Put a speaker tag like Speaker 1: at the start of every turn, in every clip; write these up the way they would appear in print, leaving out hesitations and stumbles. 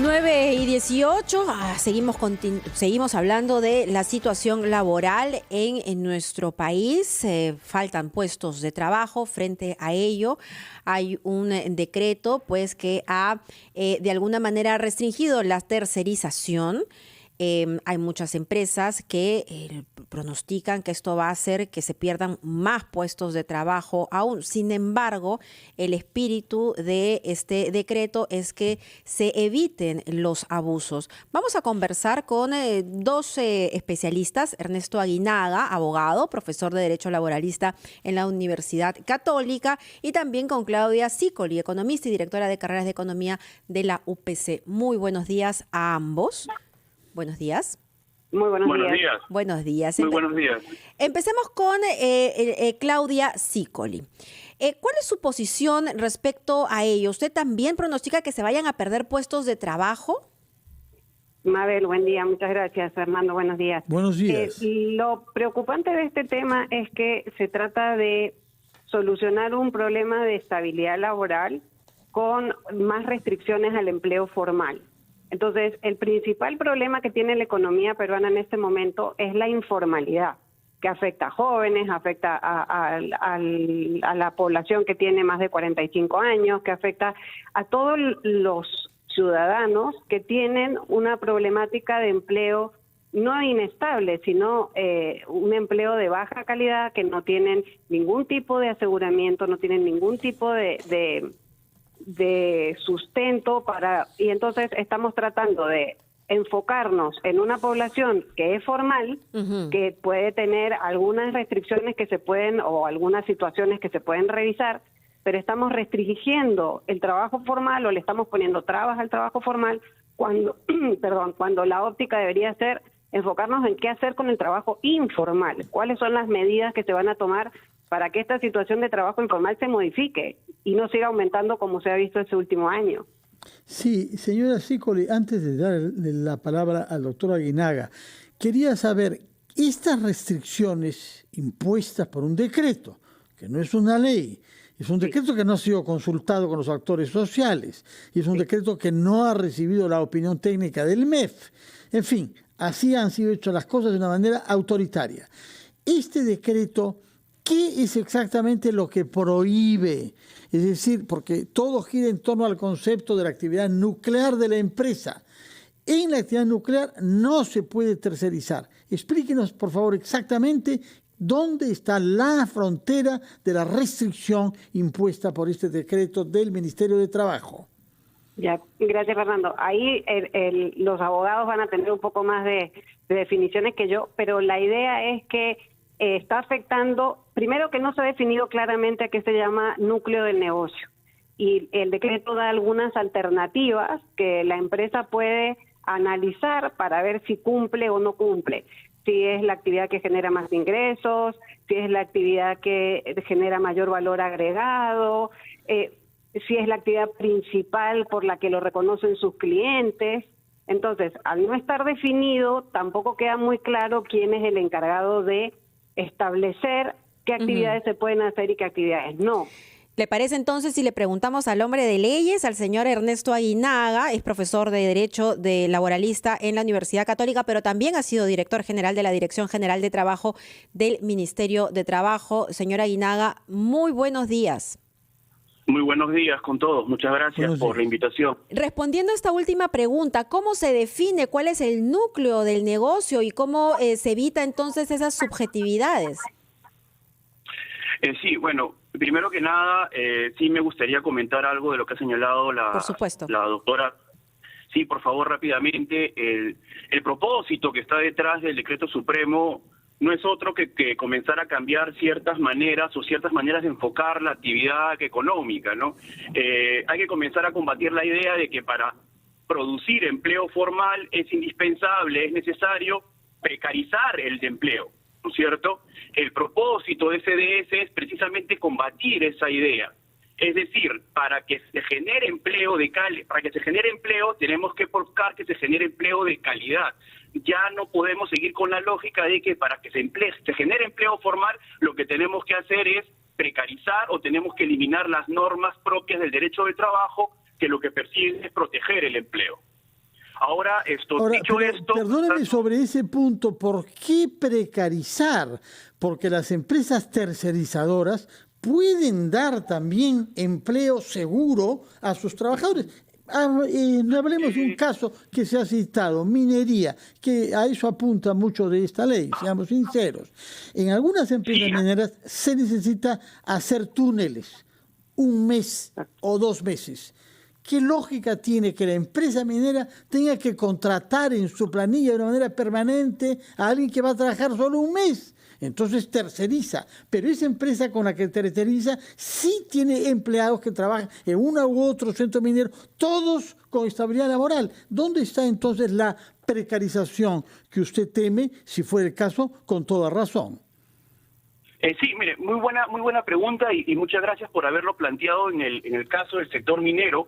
Speaker 1: 9:18, seguimos hablando de la situación laboral en nuestro país. Faltan puestos de trabajo. Frente a ello, hay un decreto pues que ha de alguna manera restringido la tercerización. Hay muchas empresas que pronostican que esto va a hacer que se pierdan más puestos de trabajo aún. Sin embargo, el espíritu de este decreto es que se eviten los abusos. Vamos a conversar con dos especialistas: Ernesto Aguinaga, abogado, profesor de Derecho Laboralista en la Universidad Católica, y también con Claudia Sicoli, economista y directora de carreras de economía de la UPC. Muy buenos días a ambos. Buenos días.
Speaker 2: Muy buenos días.
Speaker 1: Buenos días.
Speaker 3: Muy buenos días.
Speaker 1: Empecemos con Claudia Sicoli. ¿Cuál es su posición respecto a ello? ¿Usted también pronostica que se vayan a perder puestos de trabajo?
Speaker 2: Mabel, buen día. Muchas gracias. Fernando, buenos días.
Speaker 4: Buenos días.
Speaker 2: Lo preocupante de este tema es que se trata de solucionar un problema de estabilidad laboral con más restricciones al empleo formal. Entonces, el principal problema que tiene la economía peruana en este momento es la informalidad, que afecta a jóvenes, afecta a la población que tiene más de 45 años, que afecta a todos los ciudadanos que tienen una problemática de empleo no inestable, sino un empleo de baja calidad, que no tienen ningún tipo de aseguramiento, no tienen ningún tipo de sustento y entonces estamos tratando de enfocarnos en una población que es formal, que puede tener algunas restricciones que se pueden o algunas situaciones que se pueden revisar, pero estamos restringiendo el trabajo formal o le estamos poniendo trabas al trabajo formal cuando cuando la óptica debería ser enfocarnos en qué hacer con el trabajo informal, cuáles son las medidas que se van a tomar para que esta situación de trabajo informal se modifique y no siga aumentando como se ha visto este último año.
Speaker 4: Sí, señora Sicoli, antes de dar la palabra al doctor Aguinaga, quería saber, estas restricciones impuestas por un decreto, que no es una ley, es un decreto que no ha sido consultado con los actores sociales, y es un decreto que no ha recibido la opinión técnica del MEF. En fin, así han sido hechas las cosas de una manera autoritaria. Este decreto, ¿qué es exactamente lo que prohíbe? Es decir, porque todo gira en torno al concepto de la actividad nuclear de la empresa. En la actividad nuclear no se puede tercerizar. Explíquenos, por favor, exactamente dónde está la frontera de la restricción impuesta por este decreto del Ministerio de Trabajo.
Speaker 2: Ya, gracias, Fernando. Ahí los abogados van a tener un poco más de definiciones que yo, pero la idea es que está afectando, primero, que no se ha definido claramente a qué se llama núcleo del negocio, y el decreto da algunas alternativas que la empresa puede analizar para ver si cumple o no cumple, si es la actividad que genera más ingresos, si es la actividad que genera mayor valor agregado, si es la actividad principal por la que lo reconocen sus clientes. Entonces, al no estar definido, tampoco queda muy claro quién es el encargado de establecer qué actividades se pueden hacer y qué actividades no.
Speaker 1: ¿Le parece entonces si le preguntamos al hombre de leyes, al señor Ernesto Aguinaga? Es profesor de Derecho Laboralista en la Universidad Católica, pero también ha sido director general de la Dirección General de Trabajo del Ministerio de Trabajo. Señor Aguinaga, muy buenos días.
Speaker 3: Muy buenos días con todos. Muchas gracias por la invitación.
Speaker 1: Respondiendo a esta última pregunta, ¿cómo se define cuál es el núcleo del negocio y cómo se evita entonces esas subjetividades?
Speaker 3: Sí, bueno, primero que nada, sí me gustaría comentar algo de lo que ha señalado la doctora. Sí, por favor, rápidamente. El propósito que está detrás del decreto supremo no es otro que comenzar a cambiar ciertas maneras de enfocar la actividad económica, ¿no? Hay que comenzar a combatir la idea de que para producir empleo formal es indispensable, es necesario precarizar el empleo, ¿no es cierto? El propósito de SDS es precisamente combatir esa idea. Es decir, para que se genere empleo tenemos que buscar que se genere empleo de calidad. Ya no podemos seguir con la lógica de que para que se genere empleo formal, lo que tenemos que hacer es precarizar o tenemos que eliminar las normas propias del derecho del trabajo, que lo que persiguen es proteger el empleo. Ahora,
Speaker 4: perdóname sobre ese punto, ¿por qué precarizar? Porque las empresas tercerizadoras pueden dar también empleo seguro a sus trabajadores. Hablemos de un caso que se ha citado, minería, que a eso apunta mucho de esta ley, seamos sinceros. En algunas empresas mineras se necesita hacer túneles, 1 mes o 2 meses. ¿Qué lógica tiene que la empresa minera tenga que contratar en su planilla de una manera permanente a alguien que va a trabajar solo 1 mes? Entonces terceriza, pero esa empresa con la que terceriza sí tiene empleados que trabajan en uno u otro centro minero, todos con estabilidad laboral. ¿Dónde está entonces la precarización que usted teme, si fuera el caso, con toda razón?
Speaker 3: Sí, mire, muy buena pregunta y muchas gracias por haberlo planteado en el caso del sector minero.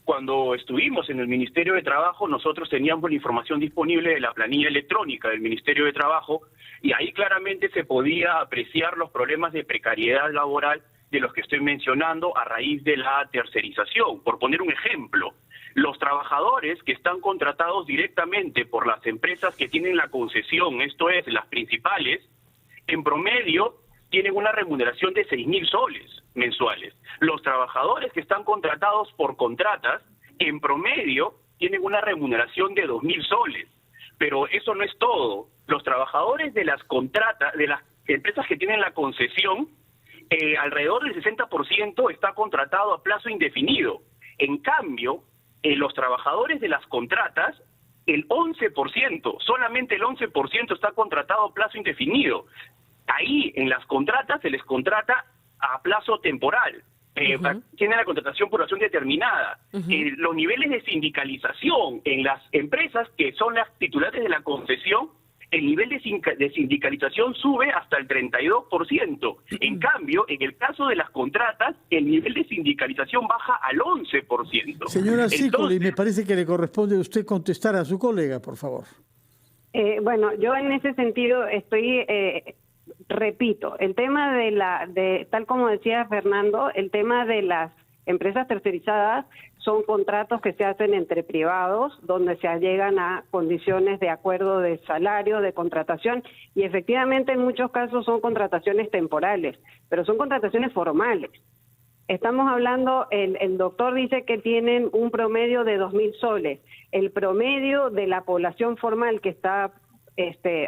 Speaker 3: Cuando estuvimos en el Ministerio de Trabajo, nosotros teníamos la información disponible de la planilla electrónica del Ministerio de Trabajo y ahí claramente se podía apreciar los problemas de precariedad laboral de los que estoy mencionando a raíz de la tercerización. Por poner un ejemplo, los trabajadores que están contratados directamente por las empresas que tienen la concesión, esto es, las principales, en promedio tienen una remuneración de 6.000 soles mensuales. Los trabajadores que están contratados por contratas, en promedio, tienen una remuneración de 2.000 soles. Pero eso no es todo. Los trabajadores de las contratas, de las empresas que tienen la concesión, alrededor del 60% está contratado a plazo indefinido. En cambio, los trabajadores de las contratas, el 11%, solamente el 11% está contratado a plazo indefinido. Ahí, en las contratas, se les contrata a plazo temporal. Tiene la contratación por acción determinada. Los niveles de sindicalización en las empresas que son las titulares de la concesión, el nivel de sindicalización sube hasta el 32%. En cambio, en el caso de las contratas, el nivel de sindicalización baja al 11%.
Speaker 4: Señora Sicoli, me parece que le corresponde a usted contestar a su colega, por favor.
Speaker 2: Bueno, yo en ese sentido estoy... repito, el tema de tal como decía Fernando, el tema de las empresas tercerizadas son contratos que se hacen entre privados, donde se llegan a condiciones de acuerdo de salario, de contratación, y efectivamente en muchos casos son contrataciones temporales, pero son contrataciones formales. Estamos hablando, el doctor dice que tienen un promedio de 2.000 soles. El promedio de la población formal que está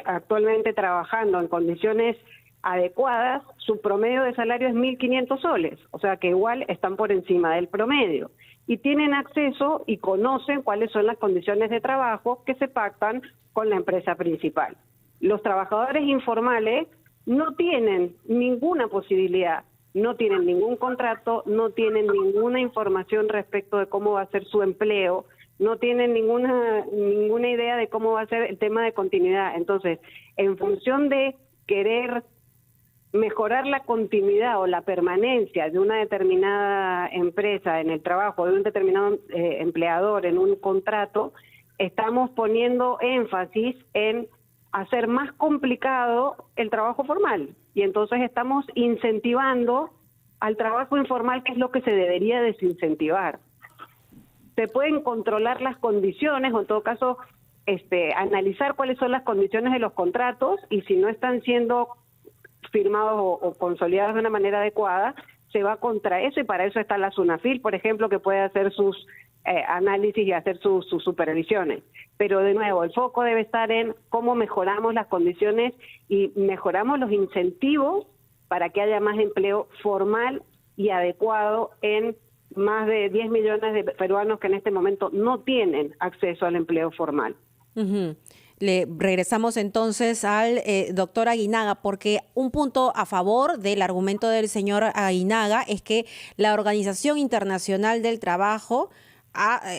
Speaker 2: actualmente trabajando en condiciones adecuadas, su promedio de salario es 1.500 soles, o sea que igual están por encima del promedio y tienen acceso y conocen cuáles son las condiciones de trabajo que se pactan con la empresa principal. Los trabajadores informales no tienen ninguna posibilidad, no tienen ningún contrato, no tienen ninguna información respecto de cómo va a ser su empleo, no tienen ninguna idea de cómo va a ser el tema de continuidad. Entonces, en función de querer mejorar la continuidad o la permanencia de una determinada empresa en el trabajo, de un determinado empleador en un contrato, estamos poniendo énfasis en hacer más complicado el trabajo formal. Y entonces estamos incentivando al trabajo informal, que es lo que se debería desincentivar. Se pueden controlar las condiciones, o en todo caso, analizar cuáles son las condiciones de los contratos, y si no están siendo firmados o consolidados de una manera adecuada, se va contra eso, y para eso está la SUNAFIL, por ejemplo, que puede hacer sus análisis y hacer sus supervisiones. Pero de nuevo, el foco debe estar en cómo mejoramos las condiciones y mejoramos los incentivos para que haya más empleo formal y adecuado en más de 10 millones de peruanos que en este momento no tienen acceso al empleo formal.
Speaker 1: Le regresamos entonces al doctor Aguinaga, porque un punto a favor del argumento del señor Aguinaga es que la Organización Internacional del Trabajo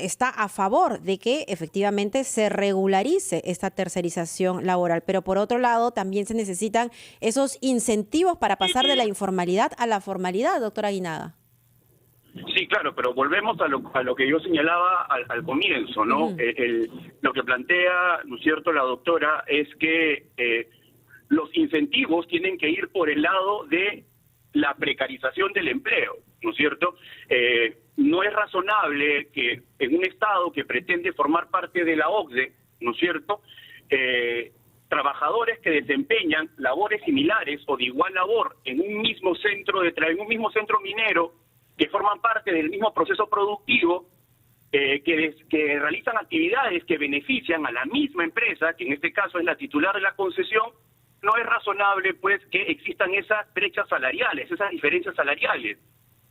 Speaker 1: está a favor de que efectivamente se regularice esta tercerización laboral, pero por otro lado también se necesitan esos incentivos para pasar de la informalidad a la formalidad, doctor Aguinaga.
Speaker 3: Sí, claro, pero volvemos a lo que yo señalaba al comienzo, ¿no? Lo que plantea, ¿no es cierto?, la doctora es que los incentivos tienen que ir por el lado de la precarización del empleo. ¿no es cierto? No es razonable que en un Estado que pretende formar parte de la OCDE, ¿no es cierto?, trabajadores que desempeñan labores similares o de igual labor en un mismo centro minero, que forman parte del mismo proceso productivo, que realizan actividades que benefician a la misma empresa, que en este caso es la titular de la concesión, no es razonable pues que existan esas brechas salariales, esas diferencias salariales.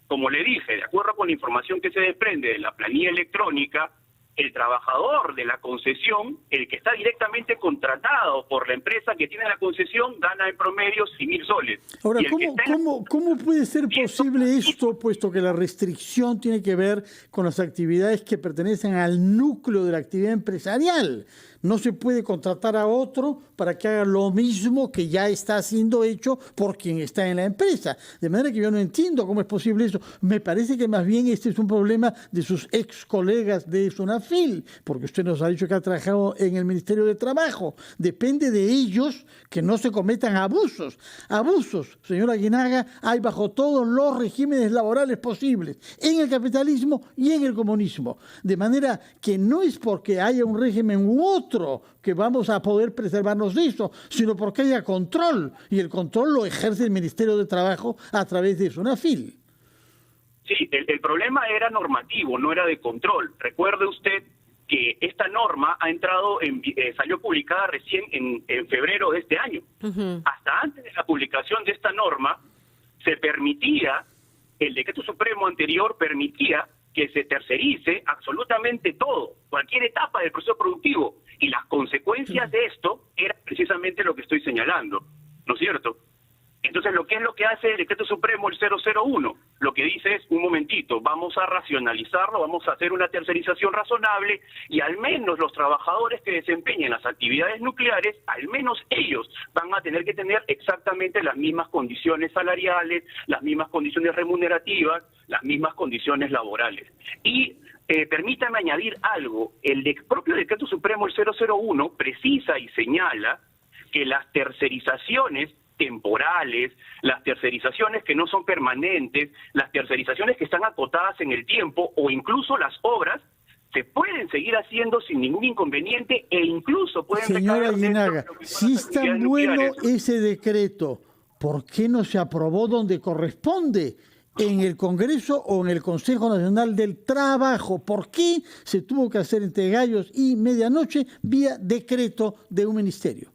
Speaker 3: Como le dije, de acuerdo con la información que se desprende de la planilla electrónica, el trabajador de la concesión, el que está directamente contratado por la empresa que tiene la concesión, gana en promedio 100.000 soles.
Speaker 4: Ahora, ¿cómo puede ser posible esto, puesto que la restricción tiene que ver con las actividades que pertenecen al núcleo de la actividad empresarial? No se puede contratar a otro para que haga lo mismo que ya está siendo hecho por quien está en la empresa. De manera que yo no entiendo cómo es posible eso. Me parece que más bien este es un problema de sus ex colegas de SUNAFIL, porque usted nos ha dicho que ha trabajado en el Ministerio de Trabajo. Depende de ellos que no se cometan abusos. Abusos, señora Aguinaga, hay bajo todos los regímenes laborales posibles, en el capitalismo y en el comunismo. De manera que no es porque haya un régimen u otro que vamos a poder preservarnos de eso, sino porque haya control, y el control lo ejerce el Ministerio de Trabajo a través de SUNAFIL.
Speaker 3: Sí, el problema era normativo, no era de control. Recuerde usted que esta norma ha entrado salió publicada recién en febrero de este año. Uh-huh. Hasta antes de la publicación de esta norma, el decreto supremo anterior permitía que se tercerice absolutamente todo, cualquier etapa del proceso productivo, y las consecuencias de esto eran precisamente lo que estoy señalando, ¿no es cierto? Entonces, ¿qué es lo que hace el decreto supremo, el 001? Lo que dice es, un momentito, vamos a racionalizarlo, vamos a hacer una tercerización razonable, y al menos los trabajadores que desempeñen las actividades nucleares, al menos ellos van a tener que tener exactamente las mismas condiciones salariales, las mismas condiciones remunerativas, las mismas condiciones laborales. Y permítame añadir algo, el propio decreto supremo, el 001, precisa y señala que las tercerizaciones temporales, las tercerizaciones que no son permanentes, las tercerizaciones que están acotadas en el tiempo, o incluso las obras, se pueden seguir haciendo sin ningún inconveniente, e incluso pueden...
Speaker 4: Señora Aguinaga, si es tan bueno ese decreto, ¿por qué no se aprobó donde corresponde? ¿En el Congreso o en el Consejo Nacional del Trabajo? ¿Por qué se tuvo que hacer entre gallos y medianoche vía decreto de un ministerio?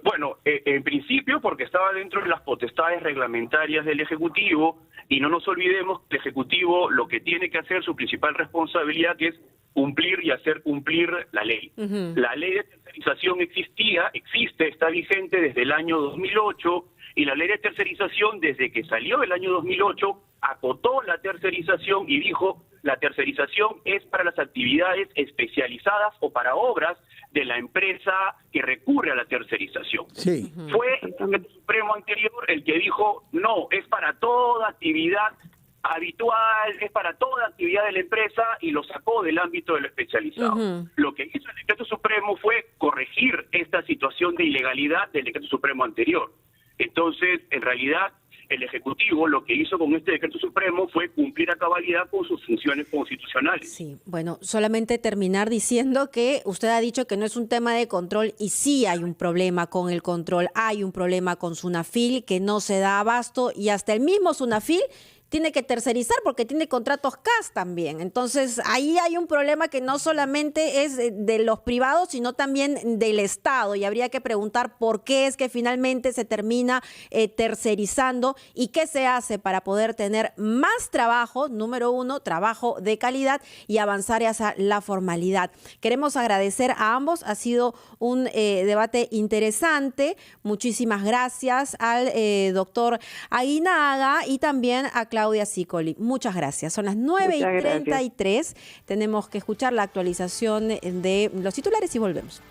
Speaker 3: Bueno, en principio porque estaba dentro de las potestades reglamentarias del Ejecutivo, y no nos olvidemos que el Ejecutivo lo que tiene que hacer, su principal responsabilidad, que es cumplir y hacer cumplir la ley. Uh-huh. La ley de tercerización existe, está vigente desde el año 2008, y la ley de tercerización, desde que salió el año 2008, acotó la tercerización y dijo: la tercerización es para las actividades especializadas o para obras de la empresa que recurre a la tercerización.
Speaker 4: Sí.
Speaker 3: Fue el Decreto Supremo anterior el que dijo: no, es para toda actividad habitual, es para toda actividad de la empresa, y lo sacó del ámbito de lo especializado. Uh-huh. Lo que hizo el Decreto Supremo fue corregir esta situación de ilegalidad del Decreto Supremo anterior. Entonces, en realidad, el Ejecutivo lo que hizo con este Decreto Supremo fue cumplir a cabalidad con sus funciones constitucionales.
Speaker 1: Sí, bueno, solamente terminar diciendo que usted ha dicho que no es un tema de control, y sí hay un problema con el control, hay un problema con SUNAFIL que no se da abasto, y hasta el mismo SUNAFIL tiene que tercerizar porque tiene contratos CAS también. Entonces, ahí hay un problema que no solamente es de los privados, sino también del Estado. Y habría que preguntar por qué es que finalmente se termina tercerizando, y qué se hace para poder tener más trabajo, número uno, trabajo de calidad, y avanzar hacia la formalidad. Queremos agradecer a ambos. Ha sido un debate interesante. Muchísimas gracias al doctor Aguinaga y también a Claudia Sicoli. Muchas gracias. Son las 9:33. Tenemos que escuchar la actualización de los titulares y volvemos.